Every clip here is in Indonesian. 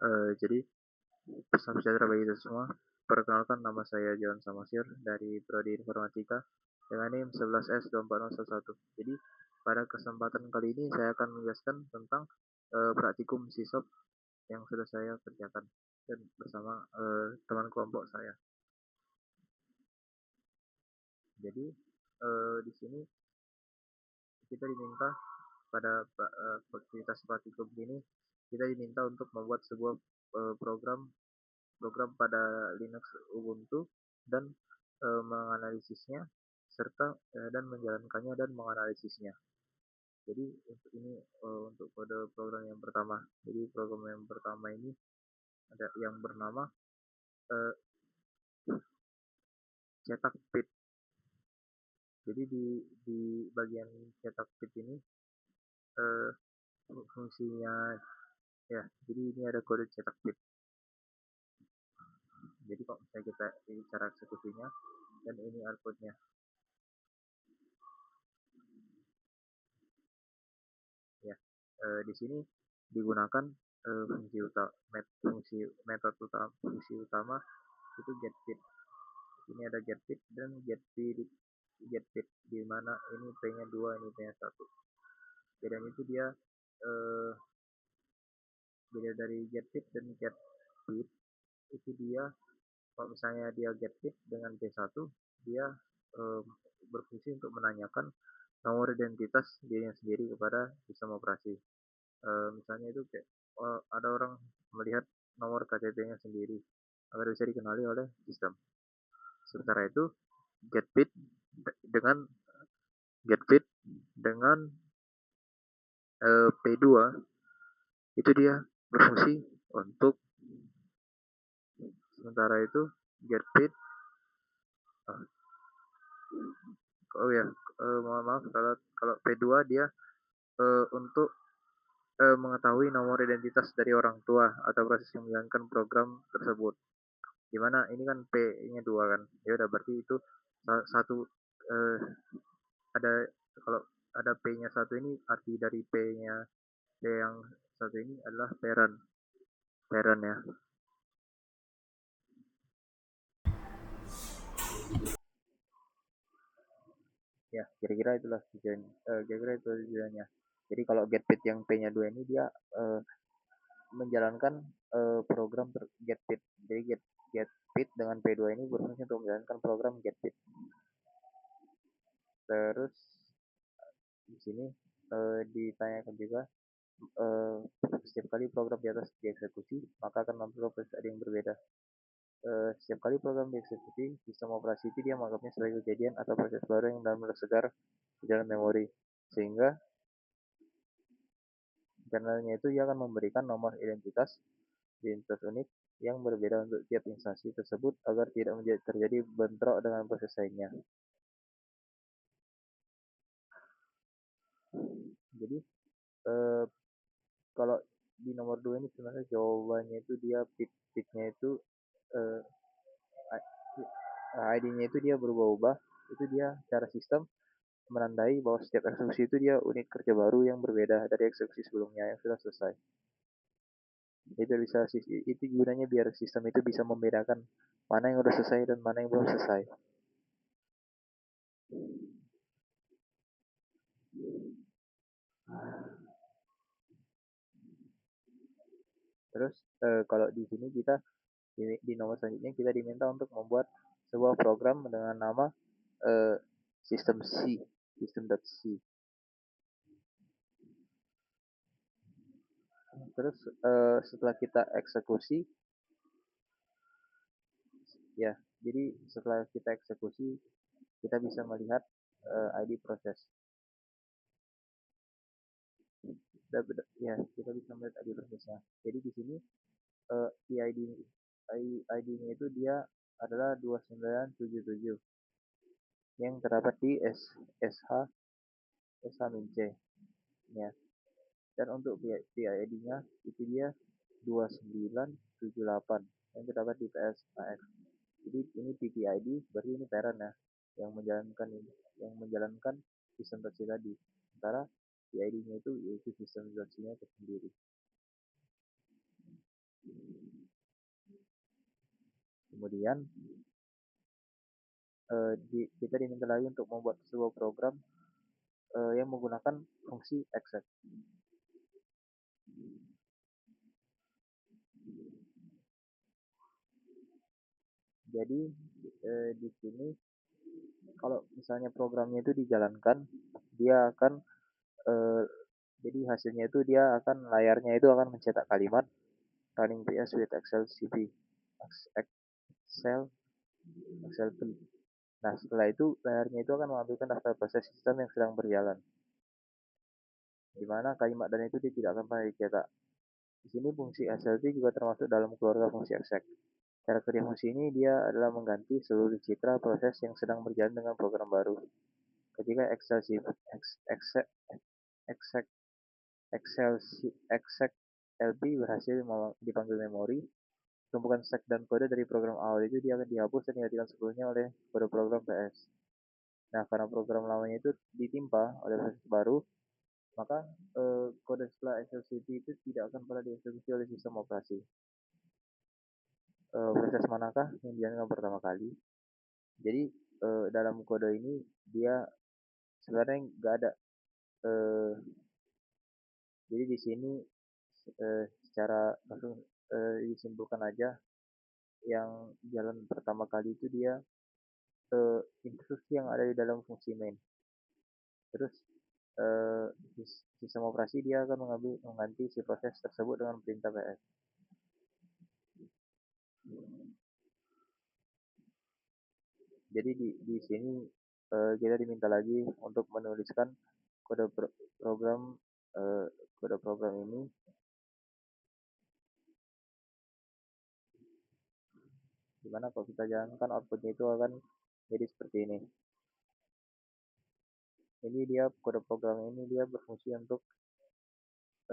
Jadi, salam sejahtera bagi kita semua. Perkenalkan, nama saya John Samasir dari Prodi Informatika dengan NIM 11S24011. Jadi, pada kesempatan kali ini saya akan menjelaskan tentang praktikum SISOP yang sudah saya kerjakan dan bersama teman kelompok saya. Jadi, di sini kita diminta pada aktivitas praktikum ini kita diminta untuk membuat sebuah program pada Linux Ubuntu dan menganalisisnya serta dan menjalankannya dan menganalisisnya. Jadi untuk ini untuk kode program yang pertama. Jadi program yang pertama ini ada yang bernama uh, cetak bit. Jadi di bagian cetak bit ini uh, fungsinya ya. Jadi ini ada kode cetak bit. Jadi kalau misalnya kita ini cara eksekusinya dan ini outputnya. Ya, di sini digunakan fungsi utama itu getBit. Ini ada getBit dan getBit di mana ini p-nya 2, ini p-nya 1. Bedanya itu dia beda dari getBit dan getBit itu dia kalau misalnya dia getBit dengan p1 dia berfungsi untuk menanyakan nomor identitas dirinya sendiri kepada sistem operasi. Misalnya itu kayak ada orang melihat nomor KTP-nya sendiri agar bisa dikenali oleh sistem. Sementara itu getBit dengan getBit dengan P2 itu dia berfungsi untuk sementara itu getBit mohon maaf kalau P2 dia untuk mengetahui nomor identitas dari orang tua atau proses yang menjalankan program tersebut. Dimana ini kan P-nya 2 kan, ya udah berarti itu satu ada kalau ada P-nya 1 ini arti dari P-nya P yang 1 ini adalah parent ya. Ya, kira-kira itulah tujuannya. Jadi kalau getBit yang P-nya 2 ini dia menjalankan program getBit. Jadi getBit dengan P2 ini berfungsi untuk menjalankan program getBit. Terus di sini ditanyakan juga setiap kali program di atas dieksekusi maka akan muncul proses yang berbeda. Setiap kali program dieksekusi, sistem operasi itu dia menganggapnya sebagai kejadian atau proses baru yang benar-benar segar di dalam memori, sehingga kernelnya itu dia akan memberikan nomor identitas unik yang berbeda untuk tiap instansi tersebut agar tidak terjadi bentrok dengan proses lainnya. Jadi kalau di nomor 2 ini sebenarnya jawabannya itu dia bit-bitnya itu eh, ID-nya itu dia berubah-ubah. Itu dia cara sistem menandai bahwa setiap eksekusi itu dia unit kerja baru yang berbeda dari eksekusi sebelumnya yang sudah selesai. Itu gunanya biar sistem itu bisa membedakan mana yang sudah selesai dan mana yang belum selesai. Terus kalau di sini kita di nomor selanjutnya kita diminta untuk membuat sebuah program dengan nama system.c. Terus setelah kita eksekusi ya, jadi setelah kita eksekusi kita bisa melihat ID proses. Ya, kita bisa melihat ID prosesnya. Jadi di sini ID-nya itu dia adalah 2977 yang terdapat di SH-C ya. Dan untuk PID-nya itu dia 2978 yang terdapat di PSAX. Jadi ini PPID berarti ini parent ya yang menjalankan sistem versi tadi. Sementara PID-nya itu yaitu sistem versinya tersendiri. kemudian kita diminta lagi untuk membuat sebuah program yang menggunakan fungsi exec. Jadi di sini kalau misalnya programnya itu dijalankan, dia akan eh, jadi hasilnya itu dia akan layarnya itu akan mencetak kalimat running PS with Excel CV Excel Excel 3. Nah, setelah itu layarnya itu akan mengambilkan daftar proses sistem yang sedang berjalan, di mana kalimat dan itu tidak akan pernah dicetak. Di sini fungsi SLT juga termasuk dalam keluarga fungsi exec. Cara kerja fungsi ini dia adalah mengganti seluruh citra proses yang sedang berjalan dengan program baru. Ketika Excel Excel Excel Excel Excel LP berhasil dipanggil memori, tumpukan stack dan kode dari program awal itu dia akan dihapus dan digantikan sepenuhnya oleh kode program PS. Nah, karena program lamanya itu ditimpa oleh proses baru, maka kode setelah SLCP itu tidak akan pernah dieksekusi oleh sistem operasi. Proses manakah yang dijalankan pertama kali? Jadi dalam kode ini dia sebenarnya nggak ada. eh, jadi di sini secara langsung disimpulkan aja yang jalan pertama kali itu dia instruksi yang ada di dalam fungsi main. Terus eh, sistem operasi dia akan mengganti si proses tersebut dengan perintah PS. Jadi di sini kita diminta lagi untuk menuliskan kode program eh, kode program ini, dimana kalau kita jalankan outputnya itu akan jadi seperti ini. Ini dia kode program ini dia berfungsi untuk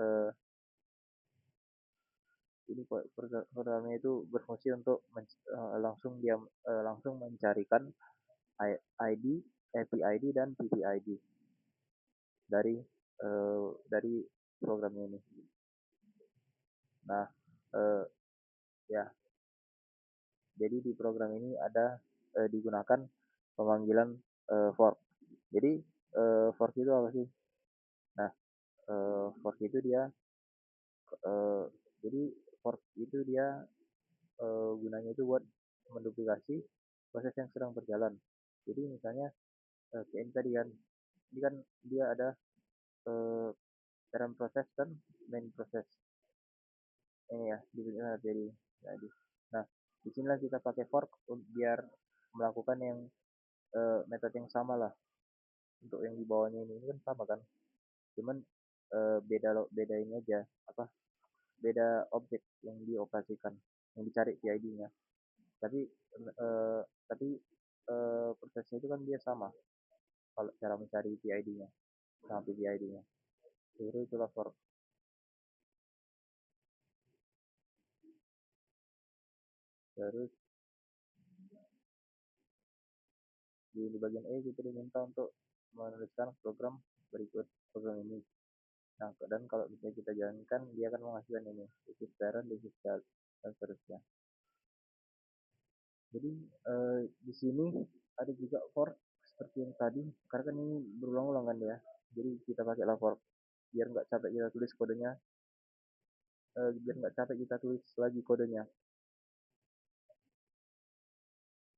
eh, ini programnya itu berfungsi untuk langsung mencarikan ID, APID dan PPID dari program ini. Nah, eh, ya, jadi di program ini ada digunakan pemanggilan fork. Jadi fork itu apa sih? Nah, fork itu dia eh, jadi fork itu dia gunanya itu buat menduplikasi proses yang sedang berjalan. Jadi misalnya kayak ini tadi kan, ini kan dia ada eh, parent proses dan main proses. Ini ya, jadi. Nah, disinilah kita pakai fork biar melakukan yang metode yang sama lah untuk yang di bawahnya ini kan sama kan, cuman beda ini aja apa beda objek yang dioperasikan, yang dicari PID-nya, tapi eh, tapi prosesnya itu kan dia sama kalau cara mencari PID-nya sama PPID-nya. Itu itulah fork. Terus di bagian E kita diminta untuk menuliskan program berikut program ini. Nah, dan kalau misalnya kita jalankan, dia akan menghasilkan ini, this is parent, this is child, dan seterusnya. Jadi di sini ada juga fork seperti yang tadi, karena kan ini berulang-ulang kan ya. Jadi kita pakai lah fork biar nggak capek kita tulis kodenya, biar nggak capek kita tulis lagi kodenya.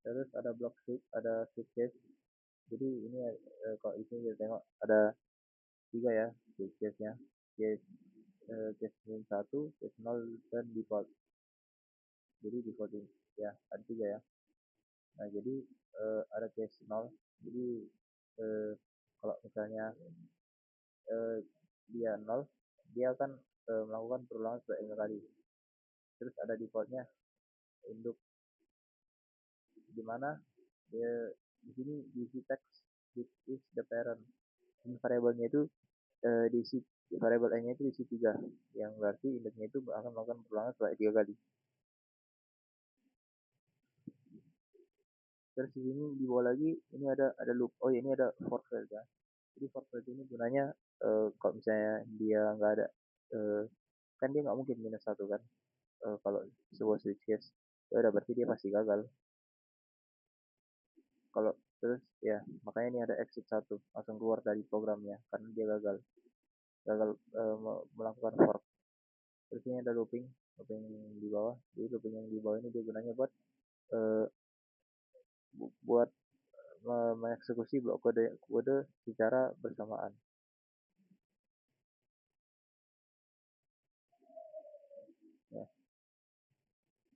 Terus ada block sheet, ada sheet case. Jadi ini kalau di sini kita tengok ada tiga ya sheet case-nya. Case case 1, case 0 dan default. Jadi default ini ya ada tiga ya. Nah, jadi ada case 0. Jadi eh, kalau misalnya eh, dia 0, dia akan melakukan perulangan sebanyak kali. Terus ada defaultnya induk, di mana di sini diisi teks which is the parent. Ini variabelnya itu diisi variabel n-nya itu diisi 3, yang berarti induknya itu akan melakukan perulangan sebanyak 3 kali. Terus di sini di bawah lagi ini ada loop. Oh ya, ini ada for field ya. Jadi for field ini gunanya kalau misalnya dia nggak ada kan dia nggak mungkin minus satu kan kalau sebuah switch case. ya udah berarti dia pasti gagal. Kalau terus ya makanya ini ada exit satu, langsung keluar dari programnya karena dia gagal gagal melakukan fork. Terus ini ada looping looping di bawah. Jadi looping yang di bawah ini dia gunanya buat eh, buat mengeksekusi blok kode kode secara bersamaan. Ya.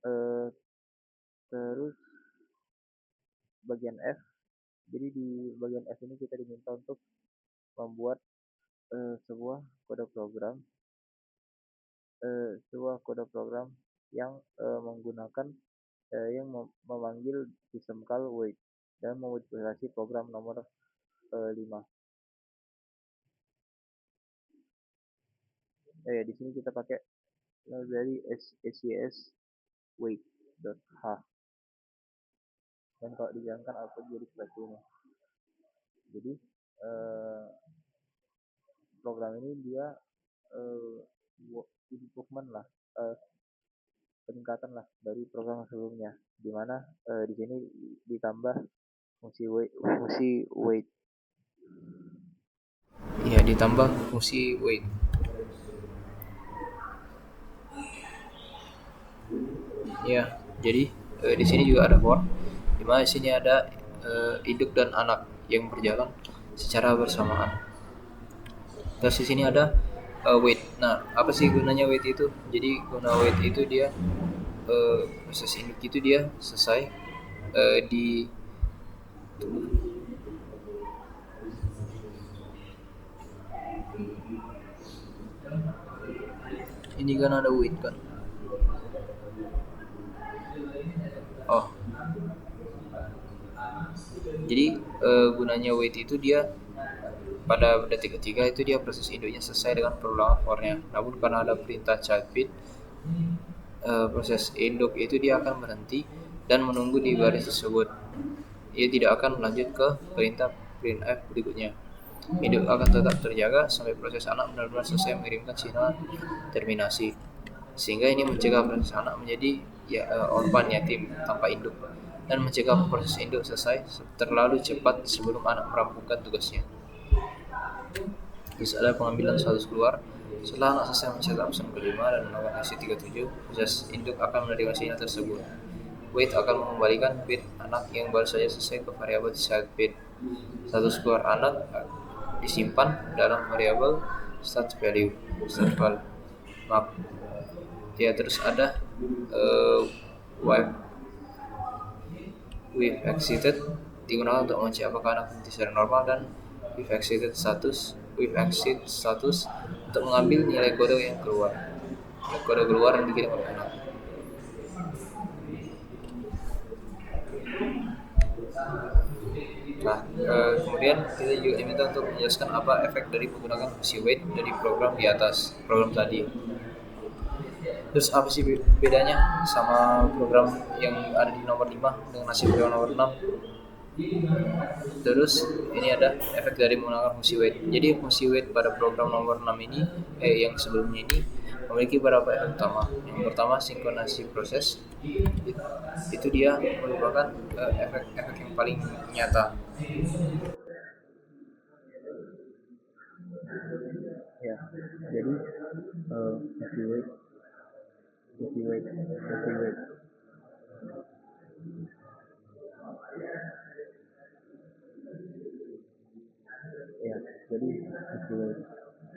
Eh, Terus bagian F. Jadi di bagian F ini kita diminta untuk membuat sebuah kode program yang menggunakan yang memanggil sistem call wait dan memodifikasi program nomor 5. Di sini kita pakai dari SCS wait.h, dan kalau dijalankan output jadi seperti ini. Jadi eh, program ini dia eh, improvement lah, eh, peningkatan lah dari program sebelumnya, di mana di sini ditambah fungsi wait. Ya, ditambah fungsi wait. Ya, jadi di sini juga ada for, di mana di sini ada induk dan anak yang berjalan secara bersamaan. Terus di sini ada wait. Nah, apa sih gunanya wait itu? Jadi guna wait itu dia proses induk itu dia selesai di ini kan ada wait kan. Oh, jadi gunanya wait itu dia pada detik ketiga itu dia proses induknya selesai dengan perulangan for-nya. Namun karena ada perintah child bit, proses induk itu dia akan berhenti dan menunggu di baris tersebut. Ia tidak akan melanjut ke perintah printf berikutnya. Induk akan tetap terjaga sampai proses anak benar-benar selesai mengirimkan sinyal terminasi. Sehingga ini mencegah proses anak menjadi orphan yatim tanpa induk dan mencegah proses induk selesai terlalu cepat sebelum anak merampungkan tugasnya. Terus ada pengambilan status keluar. Setelah anak selesai mencetak pesan kelima dan melakukan aksi 37, proses induk akan menerima sinyal tersebut. Wait akan mengembalikan bit anak yang baru saja selesai ke variabel child bit. Status keluar anak disimpan dalam variabel start value. Maaf. Ya, terus ada wipe with exited digunakan untuk mengecek apakah anak berhenti secara normal, dan with exit status untuk mengambil nilai kode yang keluar, kode keluar yang dikirim oleh anak. Nah, kemudian kita juga diminta untuk menjelaskan apa efek dari menggunakan fungsi wait dari program di atas, program tadi. Terus apa sih bedanya sama program yang ada di nomor 5 dengan hasil program nomor 6? Terus ini ada efek dari menggunakan fungsi wait. Jadi fungsi wait pada program nomor 6 ini yang sebelumnya ini memiliki beberapa efek utama. Yang pertama, sinkronasi proses. Itu dia merupakan efek yang paling nyata. Ya, jadi fungsi wait. Ya, jadi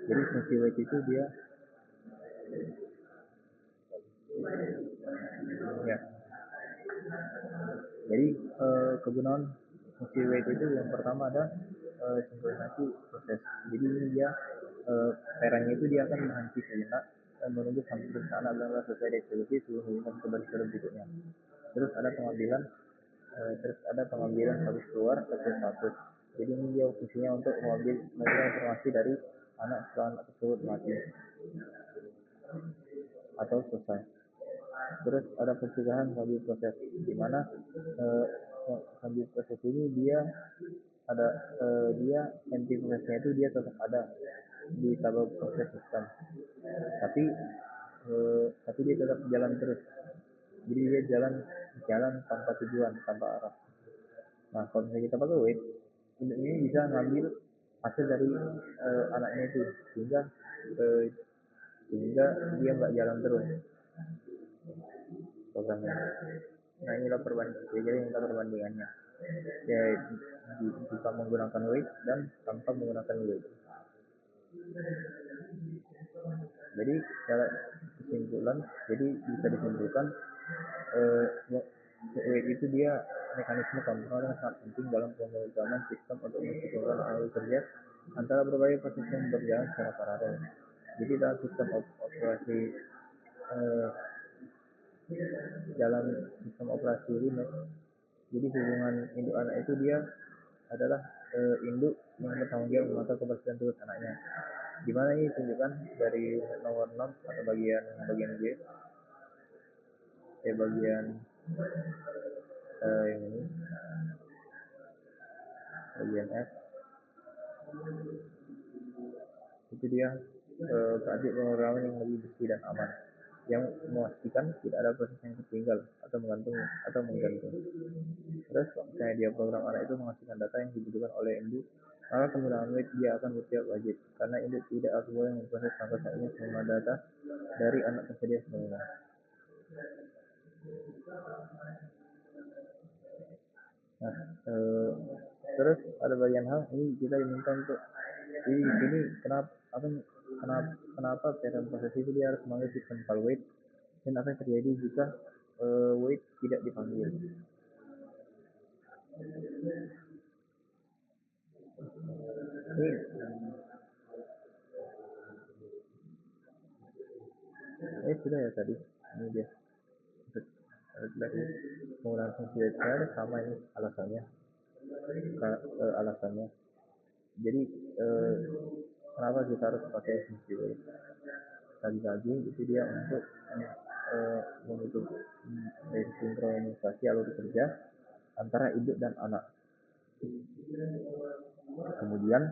fungsi wait itu dia ya. Jadi kegunaan fungsi wait itu yang pertama ada sinkronisasi proses. Jadi ini dia perannya itu dia akan berhenti sejenak dan menunggu sampai proses anak benar-benar selesai dieksekusi sebelum mengirimkan kembali ke berikutnya. Terus ada pengambilan status keluar ke status. Jadi ini dia fungsinya untuk mengambil informasi dari anak setelah anak tersebut mati atau selesai. Terus ada pencegahan sambil proses, di mana eh, sambil proses ini ada dia anti prosesnya itu dia tetap ada di tabel proses sistem, tapi dia tetap jalan terus. Jadi dia jalan tanpa tujuan, tanpa arah. Nah, kalau misalnya kita pakai wait, ini bisa ngambil hasil dari anaknya itu, sehingga eh, sehingga dia nggak jalan terus programnya. Nah, inilah jadi inilah perbandingannya. Ya, jika menggunakan wait dan tanpa menggunakan wait. Jadi secara kesimpulan, jadi bisa disimpulkan eh, wait itu dia mekanisme kontrol yang sangat penting dalam pemrograman sistem untuk mensinkronkan alur kerja antara berbagai proses yang berjalan secara paralel. Jadi dalam sistem operasi eh, dalam sistem operasi Linux, jadi hubungan induk anak itu dia adalah induk yang bertanggung jawab mengatur kebersihan tugas anaknya. Di mana ini ditunjukkan dari nomor 6 atau bagian G, bagian yang ini, bagian F, itu dia keadik pemrograman yang lebih bersih dan aman, yang memastikan tidak ada proses yang tertinggal atau menggantung. Terus misalnya dia program anak itu menghasilkan data yang dibutuhkan oleh induk, maka penggunaan wait dia akan bersifat wajib, karena induk tidak harus boleh memproses sampai saatnya semua data dari anak tersedia sebelumnya. Nah, terus ada bagian hal ini kita diminta untuk di sini kenapa parent proses itu dia harus memanggil sistem call wait, dan apa yang terjadi jika wait tidak dipanggil. Ini sudah ya tadi, ini dia penggunaan fungsi wait sama ini alasannya. Jadi kenapa kita harus pakai fungsi wait? Lagi-lagi itu dia untuk menutup sinkronisasi alur kerja antara induk dan anak. Kemudian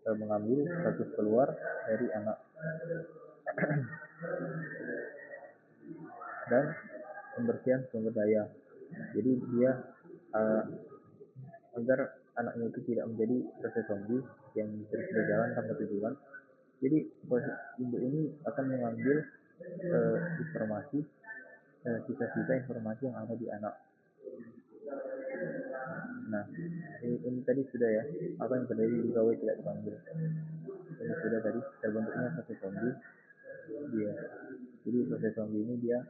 mengambil status keluar dari anak dan pembersihan sumber daya. Jadi dia agar anaknya itu tidak menjadi proses zombie yang terus berjalan tanpa tujuan. Jadi induk ini akan mengambil informasi, sisa-sisa informasi yang ada di anak. Nah, ini tadi sudah ya, apa yang terjadi jika W tidak dipanggil. Ini sudah tadi terbentuknya proses zombie dia. Jadi proses zombie ini dia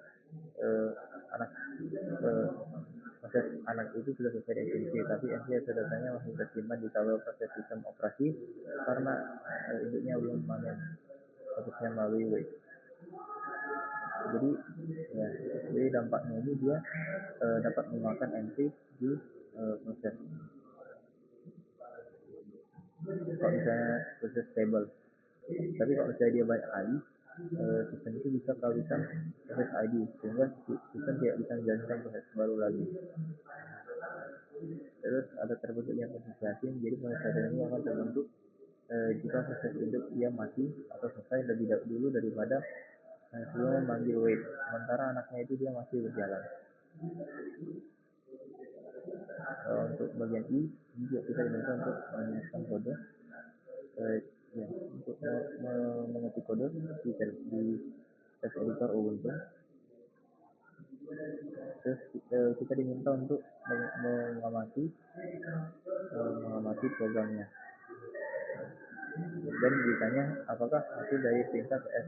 proses anak itu sudah selesai dieksekusi, tapi NCS datanya masih tersimpan di tabel proses sistem operasi karena induknya belum panen prosesnya melalui wait. Jadi dampaknya ini dia dapat memakan entry di proses. Kalau misalnya proses stable, tapi kalau misalnya dia banyak ID, sistem itu bisa kehabisan proses ID sehingga sistem tidak bisa menjalankan proses baru lagi. Terus ada terbentuknya proses yakin, jadi proses yakin ini akan terbentuk jika proses hidup dia mati atau selesai lebih dulu daripada sebelum memanggil wait, sementara anaknya itu dia masih berjalan. Untuk bagian I, ini juga kita diminta untuk menuliskan kode, untuk mengetik kode di text editor Ubuntu. Terus kita diminta untuk mengamati programnya, dan ditanya apakah hasil dari perintah PS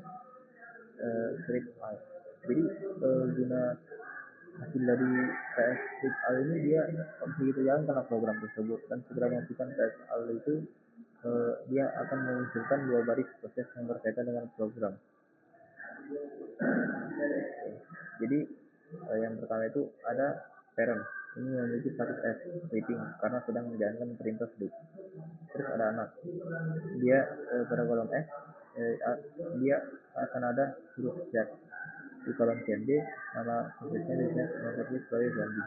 script I. Jadi guna hasil dari PS script I ini dia begitu jalan karena program tersebut, dan segera melakukan PS I itu dia akan memunculkan dua baris proses yang berkaitan dengan program. Jadi yang pertama itu ada parent, ini memiliki status S waiting karena sedang menjalankan perintah sleep. Terus ada anak, dia pada kolom S dia akan ada huruf Z. Di kolom CMD nama prosesnya disebut sebagai zombie.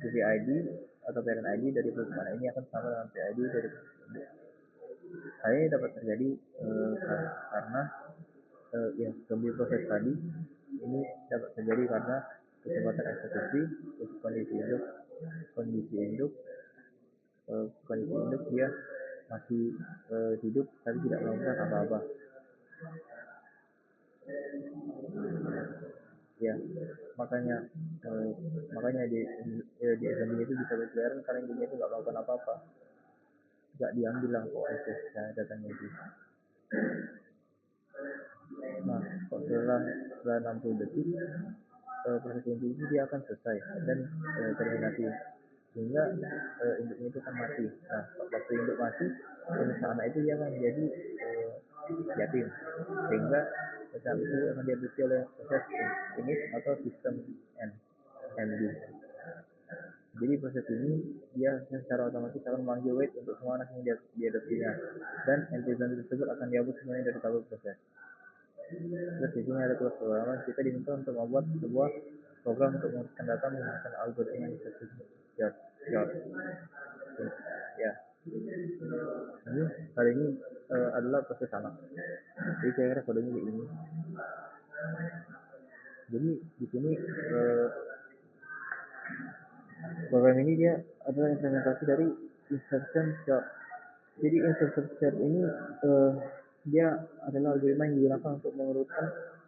PID atau parent ID dari program anak ini akan sama dengan PID dari program. Hal ini dapat terjadi karena zombie proses tadi ini dapat terjadi karena kecepatan eksekusi, kondisi induk, kondisi induk, kondisi induk dia masih hidup tapi tidak melakukan apa-apa. Ya, makanya eh, makanya di SMB itu bisa berkeliaran karena induknya itu nggak melakukan apa-apa, nggak diambil lah kok akses datanya itu. Nah, kok setelah 60 detik proses induk itu dia akan selesai dan terminasi, sehingga induknya itu akan mati. Nah, waktu induk mati, proses anak itu dia akan menjadi yatim, sehingga proses itu akan diadopsi oleh proses ini atau sistem MD. Jadi proses ini dia secara otomatis akan memanggil wait untuk semua anak yang diadopsinya, dan netizen tersebut akan dihapus semuanya dari tabel proses. Terus di sini ada tugas programan, kita diminta untuk membuat sebuah program untuk menguruskan data menggunakan algoritma yang short. Ya, ini kali ini adalah proses anak. Jadi saya kira kodenya kayak ini. Jadi di sini program ini dia adalah implementasi dari insertion short. Jadi insertion short ini dia adalah algoritma yang digunakan untuk mengurutkan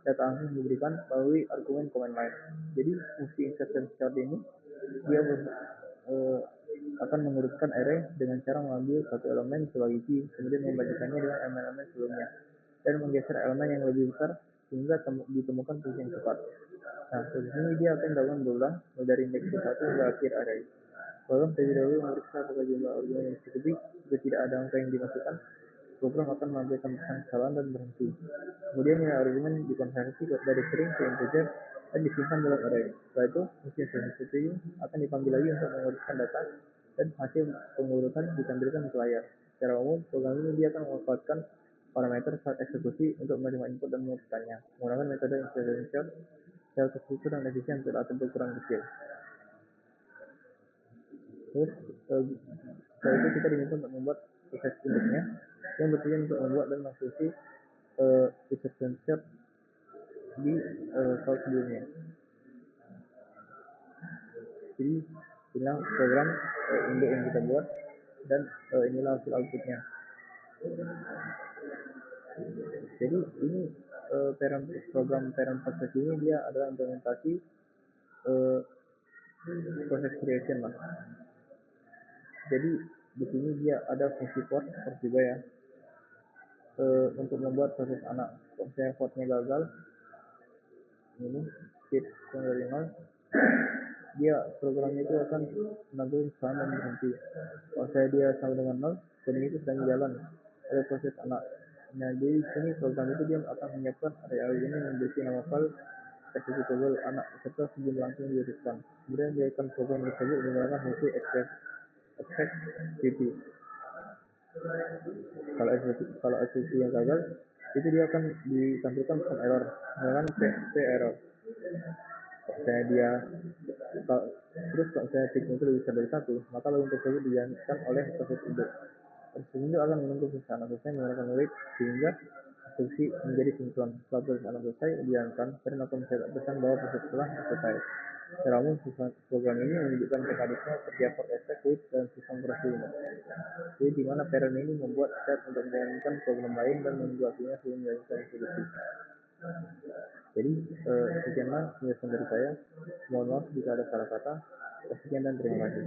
data angka yang diberikan melalui argumen command line. Jadi fungsi insertion short ini dia akan mengurutkan array dengan cara mengambil satu elemen sebagai key, kemudian membacakannya dengan elemen-elemen sebelumnya, dan menggeser elemen yang lebih besar sehingga ditemukan posisi yang tepat. Nah, posisi ini dia akan dilakukan berulang dari indeks 1 hingga akhir array. Program terlebih dahulu memeriksa apakah jumlah argumen yang cukupi. Jika tidak ada angka yang dimasukkan, program akan menampilkan pesan kesalahan dan berhenti. Kemudian nilai argumen dikonversi dari string ke integer dan disimpan dalam array. Setelah itu, mesin CPU akan dipanggil lagi untuk mengurutkan data, dan hasil pengurutan ditampilkan ke layar. Secara umum, program ini dia akan memanfaatkan parameter saat eksekusi untuk menerima input dan mengurutkannya menggunakan metode insertion short secara terstruktur dan efisien untuk data berukuran kecil. Terus setelah itu kita diminta untuk membuat proses induknya yang bertujuan untuk membuat dan mengeksekusi insertion short di file sebelumnya. Jadi inilah program induk yang kita buat, dan inilah hasil outputnya. Jadi ini program parent process ini dia adalah implementasi proses creation lah. Jadi di sini dia ada fungsi port juga ya, untuk membuat proses anak. Kalau saya portnya gagal, ini speed dari 0, dia programnya itu akan menampilkan kesalahan dan berhenti. Kalau saya dia sama dengan 0, coding itu sedang jalan, ada proses anak. Nah, jadi di sini program itu dia akan menyiapkan area ini yang berisi nama file executable anak serta sejumlah langsung diurutkan. Kemudian dia akan program tersebut menggunakan fungsi extract pp. Kalau eksekusi yang gagal, itu dia akan ditampilkan pesan error dengan p error. Terus kalau saya tick itu lebih besar dari 1, maka login tersebut dijalankan oleh proses induk. Proses induk akan menunggu proses anak selesai menggunakan wait sehingga eksekusi menjadi sinkron. Setelah proses anak selesai dijalankan, dan akan mencetak pesan bahwa proses telah selesai. Secara umum, program ini menunjukkan mekanisme kerja for effect wait dalam sistem operasi Linux. Jadi di mana parent ini membuat set untuk menjalankan program lain dan menunggu hasilnya sebelum menjalankan eksekusi. Jadi sekianlah penjelasan dari saya. Mohon maaf jika ada salah kata. Sekian dan terima kasih.